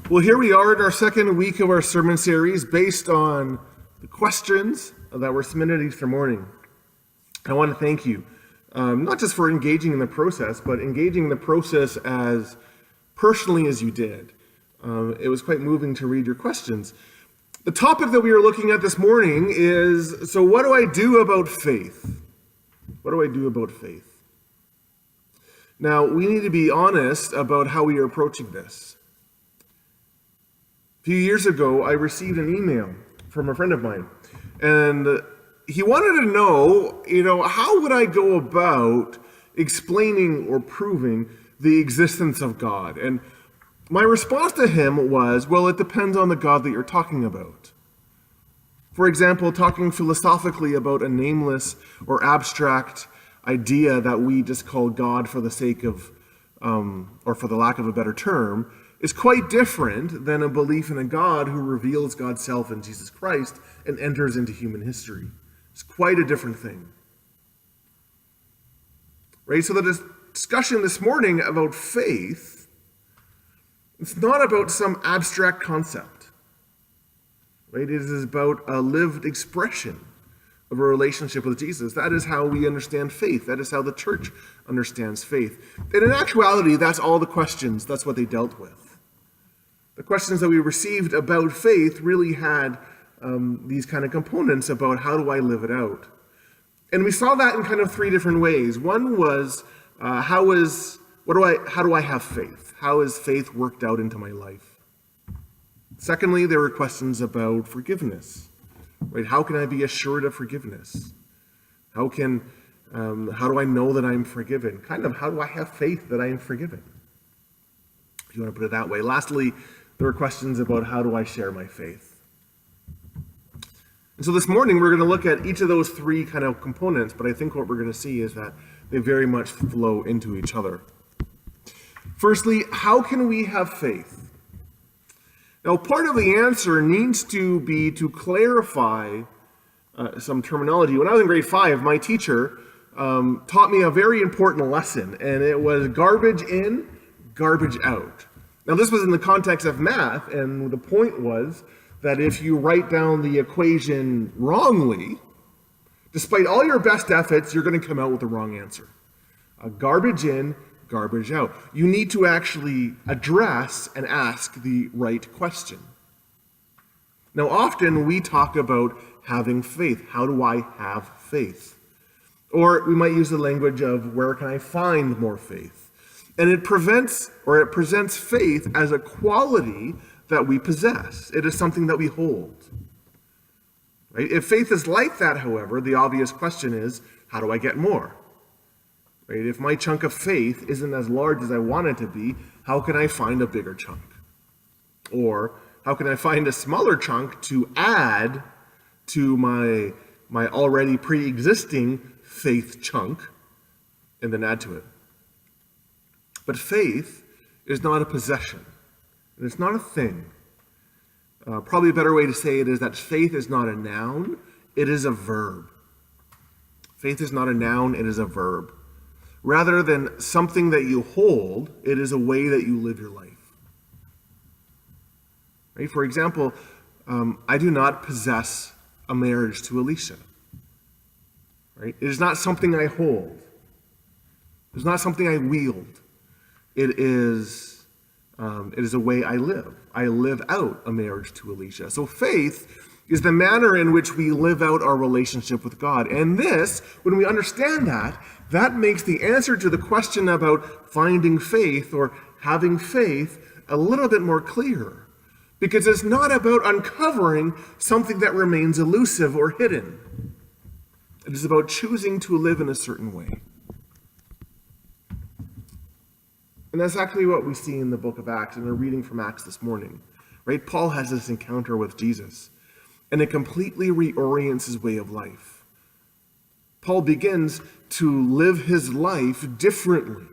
Well, here we are in our second week of our sermon series based on the questions that were submitted Easter morning. I want to thank you, not just for engaging in the process, but engaging in the process as personally as you did. It was quite moving to read your questions. The topic that we are looking at this morning is, so what do I do about faith? What do I do about faith? Now, we need to be honest about how we are approaching this. A few years ago, I received an email from a friend of mine, and he wanted to know, how would I go about explaining or proving the existence of God? And my response to him was, well, it depends on the God that you're talking about. For example, talking philosophically about a nameless or abstract idea that we just call God for the sake of, or for the lack of a better term, is quite different than a belief in a God who reveals God's self in Jesus Christ and enters into human history. It's quite a different thing. Right? So the discussion this morning about faith, it's not about some abstract concept. Right? It is about a lived expression of a relationship with Jesus. That is how we understand faith. That is how the church understands faith. And in actuality, that's all the questions. That's what they dealt with. The questions that we received about faith really had these kind of components about how do I live it out. And we saw that in kind of three different ways. One was how do I have faith? How is faith worked out into my life? Secondly, there were questions about forgiveness. Right? How can I be assured of forgiveness? How do I know that I'm forgiven? Kind of how do I have faith that I am forgiven? If you want to put it that way. Lastly, there were questions about how do I share my faith? And so this morning we're going to look at each of those three kind of components, but I think what we're going to see is that they very much flow into each other. Firstly, how can we have faith? Now, part of the answer needs to be to clarify some terminology. When I was in grade 5, my teacher taught me a very important lesson, and it was garbage in, garbage out. Now, this was in the context of math, and the point was that if you write down the equation wrongly, despite all your best efforts, you're going to come out with the wrong answer. Garbage in, garbage out. You need to actually address and ask the right question. Now, often we talk about having faith. How do I have faith? Or we might use the language of where can I find more faith? And it presents faith as a quality that we possess. It is something that we hold. Right? If faith is like that, however, the obvious question is, how do I get more? Right? If my chunk of faith isn't as large as I want it to be, how can I find a bigger chunk? Or how can I find a smaller chunk to add to my already pre-existing faith chunk and then add to it? But faith is not a possession. And it's not a thing. Probably a better way to say it is that faith is not a noun, it is a verb. Faith is not a noun, it is a verb. Rather than something that you hold, it is a way that you live your life. Right? For example, I do not possess a marriage to Alicia. Right? It is not something I hold. It is not something I wield. It is a way I live. I live out a marriage to Alicia. So faith is the manner in which we live out our relationship with God. And this, when we understand that, that makes the answer to the question about finding faith or having faith a little bit more clear. Because it's not about uncovering something that remains elusive or hidden. It is about choosing to live in a certain way. And that's actually what we see in the book of Acts, and we're reading from Acts this morning. Right? Paul has this encounter with Jesus, and it completely reorients his way of life. Paul begins to live his life differently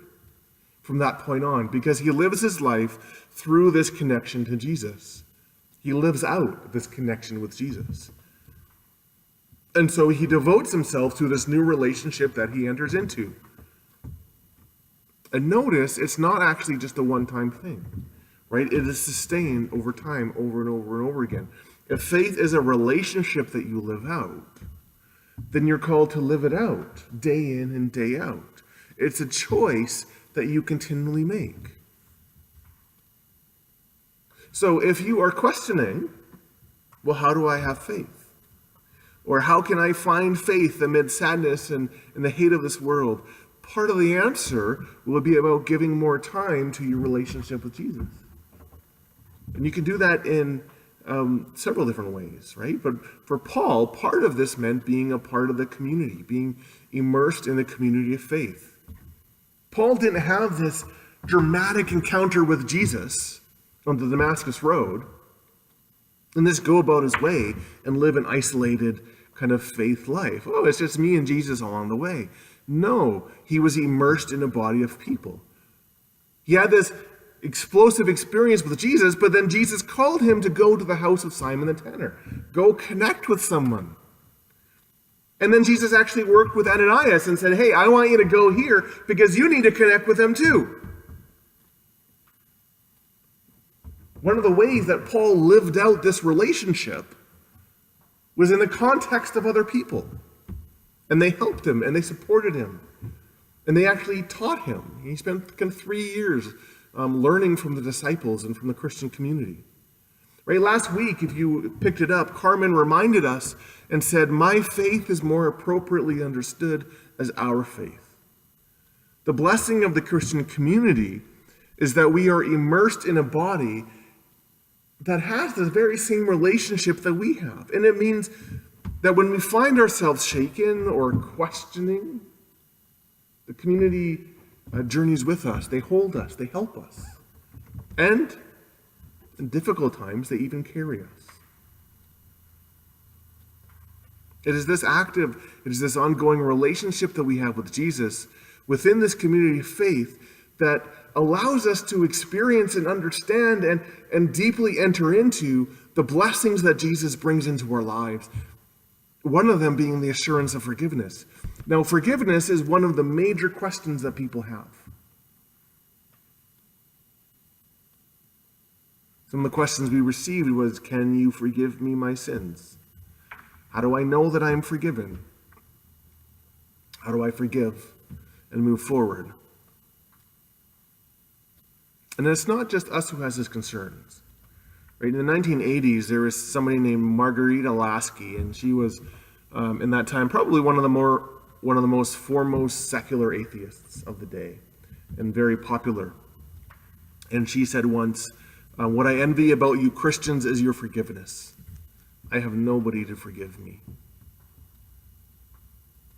from that point on, because he lives his life through this connection to Jesus. He lives out this connection with Jesus. And so he devotes himself to this new relationship that he enters into. And notice, it's not actually just a one-time thing. right? It is sustained over time, over and over and over again. If faith is a relationship that you live out, then you're called to live it out day in and day out. It's a choice that you continually make. So if you are questioning, well, how do I have faith? Or how can I find faith amid sadness and the hate of this world? Part of the answer will be about giving more time to your relationship with Jesus. And you can do that in several different ways, right? But for Paul, part of this meant being a part of the community, being immersed in the community of faith. Paul didn't have this dramatic encounter with Jesus on the Damascus Road and just go about his way and live an isolated kind of faith life. Oh, it's just me and Jesus along the way. No, he was immersed in a body of people. He had this explosive experience with Jesus, but then Jesus called him to go to the house of Simon the tanner. Go connect with someone. And then Jesus actually worked with Ananias and said, hey, I want you to go here because you need to connect with them too. One of the ways that Paul lived out this relationship was in the context of other people. And they helped him, and they supported him, and they actually taught him. He spent kind of 3 years learning from the disciples and from the Christian community. Right, last week, if you picked it up, Carmen reminded us and said, my faith is more appropriately understood as our faith. The blessing of the Christian community is that we are immersed in a body that has the very same relationship that we have. And it means that when we find ourselves shaken or questioning, the community journeys with us. They hold us. They help us. And in difficult times, they even carry us. It is this ongoing relationship that we have with Jesus within this community of faith that allows us to experience and understand and deeply enter into the blessings that Jesus brings into our lives. One of them being the assurance of forgiveness. Now, forgiveness is one of the major questions that people have. Some of the questions we received was, can you forgive me my sins? How do I know that I am forgiven? How do I forgive and move forward? And it's not just us who has these concerns. Right? In the 1980s, there was somebody named Margarita Lasky, and she was, in that time, probably one of the most foremost secular atheists of the day, and very popular. And she said once, what I envy about you Christians is your forgiveness. I have nobody to forgive me.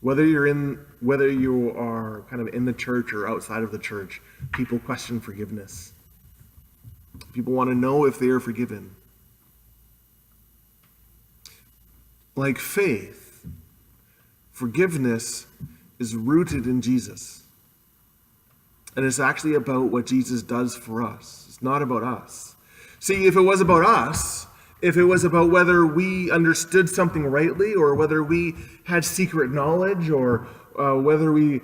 Whether you are kind of in the church or outside of the church, people question forgiveness. People want to know if they are forgiven. Like faith, forgiveness is rooted in Jesus. And it's actually about what Jesus does for us. It's not about us. See, if it was about us, if it was about whether we understood something rightly or whether we had secret knowledge or whether we,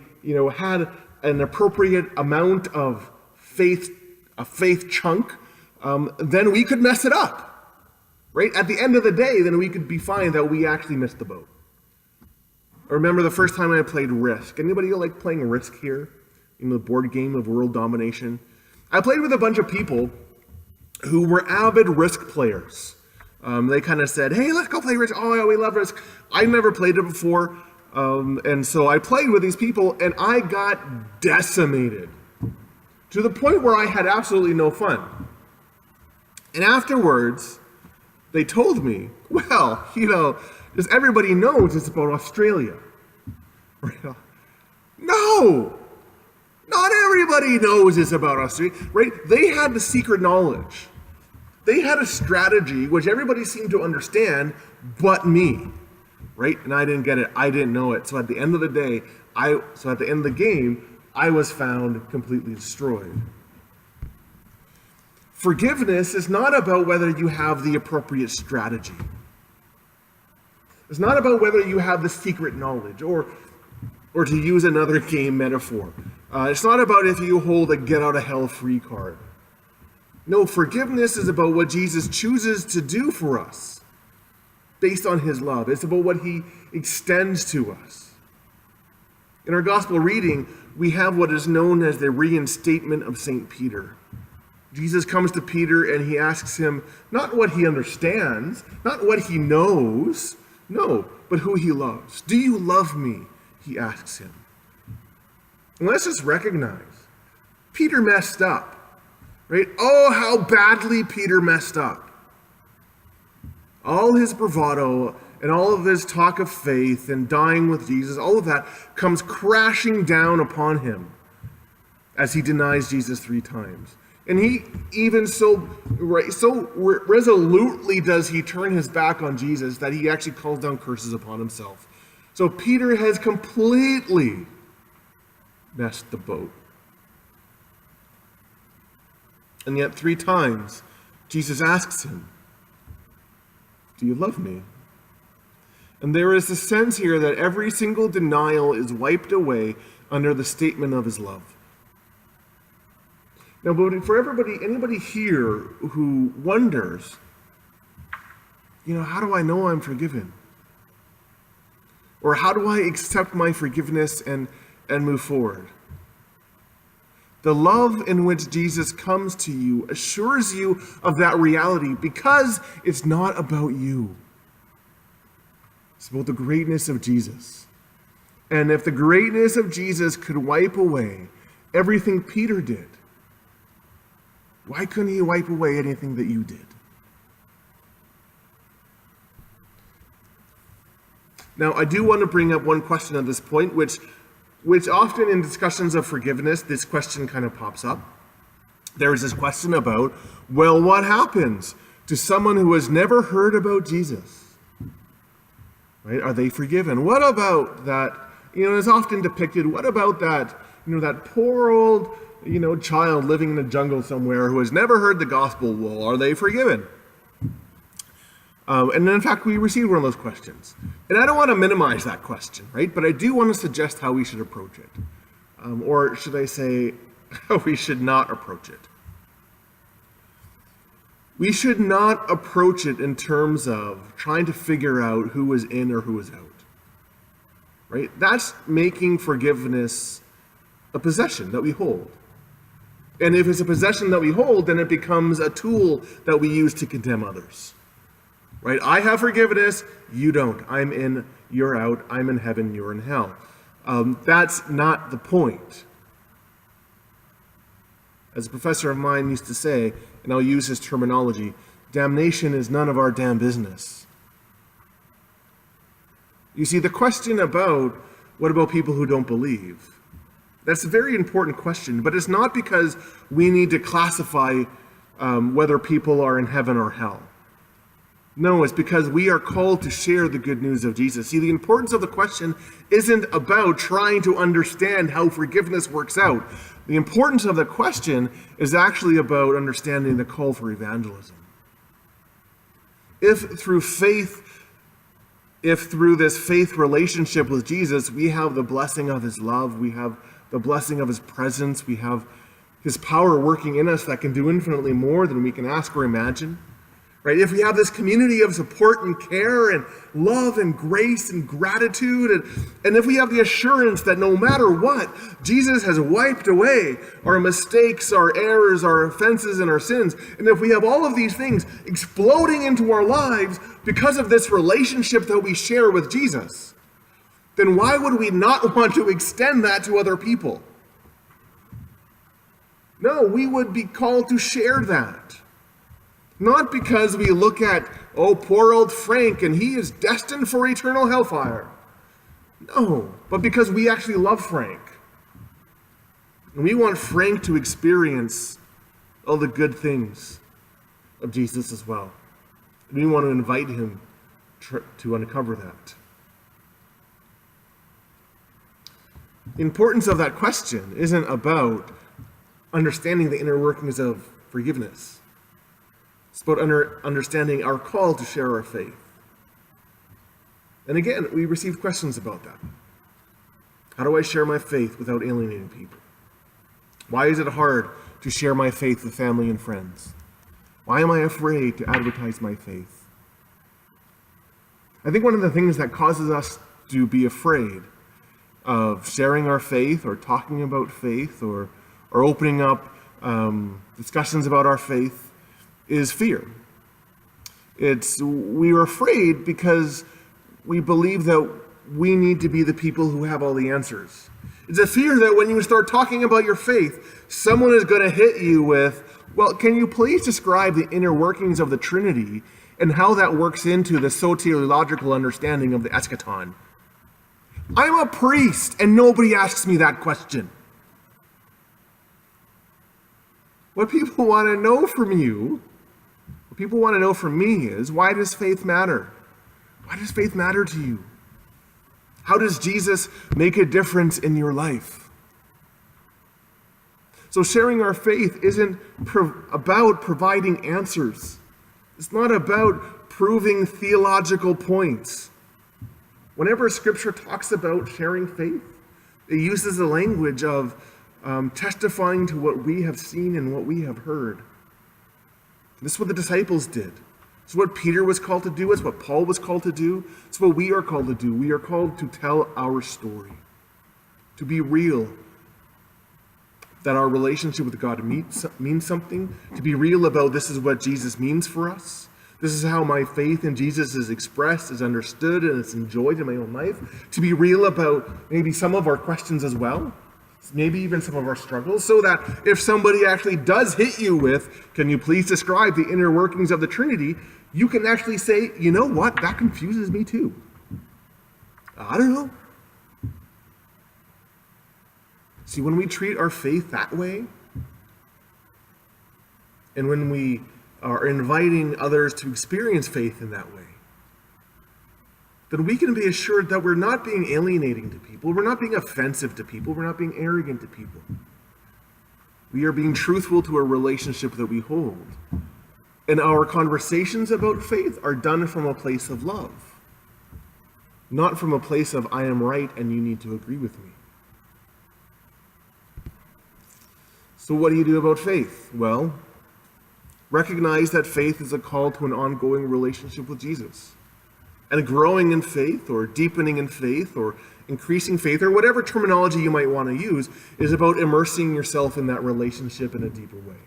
had an appropriate amount of faith, a faith chunk, then we could mess it up, right? At the end of the day, then we could be fine that we actually missed the boat. I remember the first time I played Risk. Anybody like playing Risk here? The board game of world domination. I played with a bunch of people who were avid Risk players. They kind of said, hey, let's go play Risk. Oh, yeah, we love Risk. I've never played it before. And so I played with these people, and I got decimated to the point where I had absolutely no fun. And afterwards, they told me, well, just everybody knows it's about Australia. No! Not everybody knows it's about Australia, right? They had the secret knowledge. They had a strategy which everybody seemed to understand but me, right? And I didn't get it. I didn't know it. So at the end of the day, at the end of the game, I was found completely destroyed. Forgiveness is not about whether you have the appropriate strategy. It's not about whether you have the secret knowledge or to use another game metaphor. It's not about if you hold a get out of hell free card. No, forgiveness is about what Jesus chooses to do for us based on his love. It's about what he extends to us. In our gospel reading, we have what is known as the reinstatement of St. Peter. Jesus comes to Peter and he asks him not what he understands, not what he knows, no, but who he loves. Do you love me? He asks him. And let's just recognize, Peter messed up, right? Oh, how badly Peter messed up. All his bravado and all of his talk of faith and dying with Jesus, all of that comes crashing down upon him as he denies Jesus 3 times. And he even so resolutely does he turn his back on Jesus that he actually calls down curses upon himself. So Peter has completely messed the boat. And yet 3 times, Jesus asks him, do you love me? And there is a sense here that every single denial is wiped away under the statement of his love. Now, but for anybody here who wonders, how do I know I'm forgiven? Or how do I accept my forgiveness and move forward? The love in which Jesus comes to you assures you of that reality because it's not about you. It's about the greatness of Jesus. And if the greatness of Jesus could wipe away everything Peter did, why couldn't he wipe away anything that you did? Now, I do want to bring up one question at this point, which often in discussions of forgiveness, this question kind of pops up. There is this question about, well, what happens to someone who has never heard about Jesus? Right? Are they forgiven? What about that, it's often depicted, what about that, that poor old, child living in the jungle somewhere who has never heard the gospel? Well, are they forgiven? And in fact, we received one of those questions. And I don't want to minimize that question, right? But I do want to suggest how we should approach it. Or should I say, how we should not approach it. We should not approach it in terms of trying to figure out who is in or who is out. Right? That's making forgiveness a possession that we hold. And if it's a possession that we hold, then it becomes a tool that we use to condemn others. Right? I have forgiveness, you don't. I'm in, you're out. I'm in heaven, you're in hell. That's not the point. As a professor of mine used to say, and I'll use his terminology, damnation is none of our damn business. You see, the question about, what about people who don't believe? That's a very important question, but it's not because we need to classify whether people are in heaven or hell. No, it's because we are called to share the good news of Jesus. See, the importance of the question isn't about trying to understand how forgiveness works out. The importance of the question is actually about understanding the call for evangelism. If through this faith relationship with Jesus, we have the blessing of his love, we have the blessing of his presence, we have his power working in us that can do infinitely more than we can ask or imagine. Right? If we have this community of support and care and love and grace and gratitude, and if we have the assurance that no matter what, Jesus has wiped away our mistakes, our errors, our offenses, and our sins, and if we have all of these things exploding into our lives because of this relationship that we share with Jesus, then why would we not want to extend that to other people? No, we would be called to share that. Not because we look at, oh, poor old Frank, and he is destined for eternal hellfire. No, but because we actually love Frank. And we want Frank to experience all the good things of Jesus as well. And we want to invite him to uncover that. The importance of that question isn't about understanding the inner workings of forgiveness. It's about understanding our call to share our faith. And again, we receive questions about that. How do I share my faith without alienating people? Why is it hard to share my faith with family and friends? Why am I afraid to advertise my faith? I think one of the things that causes us to be afraid of sharing our faith or talking about faith or opening up discussions about our faith is fear. We are afraid because we believe that we need to be the people who have all the answers. It's a fear that when you start talking about your faith, someone is going to hit you with, well, can you please describe the inner workings of the Trinity and how that works into the soteriological understanding of the eschaton? I'm a priest and nobody asks me that question. What people want to know from you, what people want to know from me is, why does faith matter? Why does faith matter to you? How does Jesus make a difference in your life? So sharing our faith isn't about providing answers. It's not about proving theological points. Whenever Scripture talks about sharing faith, it uses the language of testifying to what we have seen and what we have heard. This is what the disciples did. It's what Peter was called to do. It's what Paul was called to do. It's what we are called to do. We are called to tell our story, to be real, that our relationship with God means something, to be real about this is what Jesus means for us. This is how my faith in Jesus is expressed, is understood, and is enjoyed in my own life. To be real about maybe some of our questions as well, maybe even some of our struggles, so that if somebody actually does hit you with, can you please describe the inner workings of the Trinity, you can actually say, you know what, that confuses me too. I don't know. See, when we treat our faith that way, and when we are inviting others to experience faith in that way, then we can be assured that we're not being alienating to people, we're not being offensive to people, we're not being arrogant to people. We are being truthful to a relationship that we hold. And our conversations about faith are done from a place of love, not from a place of I am right and you need to agree with me. So what do you do about faith? Well, recognize that faith is a call to an ongoing relationship with Jesus. And growing in faith, or deepening in faith, or increasing faith, or whatever terminology you might want to use, is about immersing yourself in that relationship in a deeper way.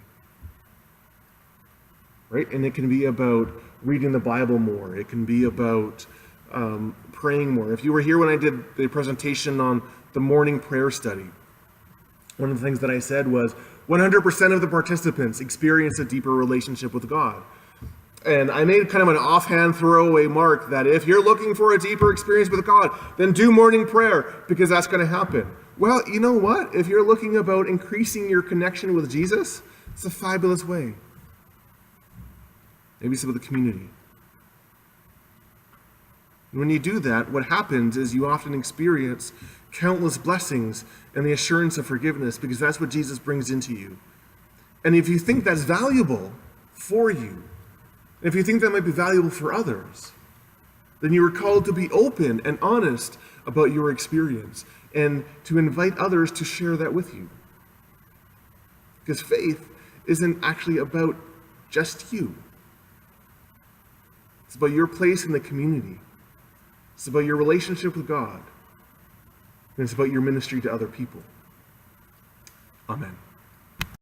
Right? And it can be about reading the Bible more. It can be about praying more. If you were here when I did the presentation on the morning prayer study, one of the things that I said was 100% of the participants experience a deeper relationship with God. And I made kind of an offhand throwaway mark that if you're looking for a deeper experience with God, then do morning prayer, because that's going to happen. Well, you know what? If you're looking about increasing your connection with Jesus, it's a fabulous way. Maybe some of the community. And when you do that, what happens is you often experience countless blessings and the assurance of forgiveness, because that's what Jesus brings into you. And if you think that's valuable for you, if you think that might be valuable for others, then you are called to be open and honest about your experience and to invite others to share that with you. Because faith isn't actually about just you. It's about your place in the community. It's about your relationship with God. And it's about your ministry to other people. Amen.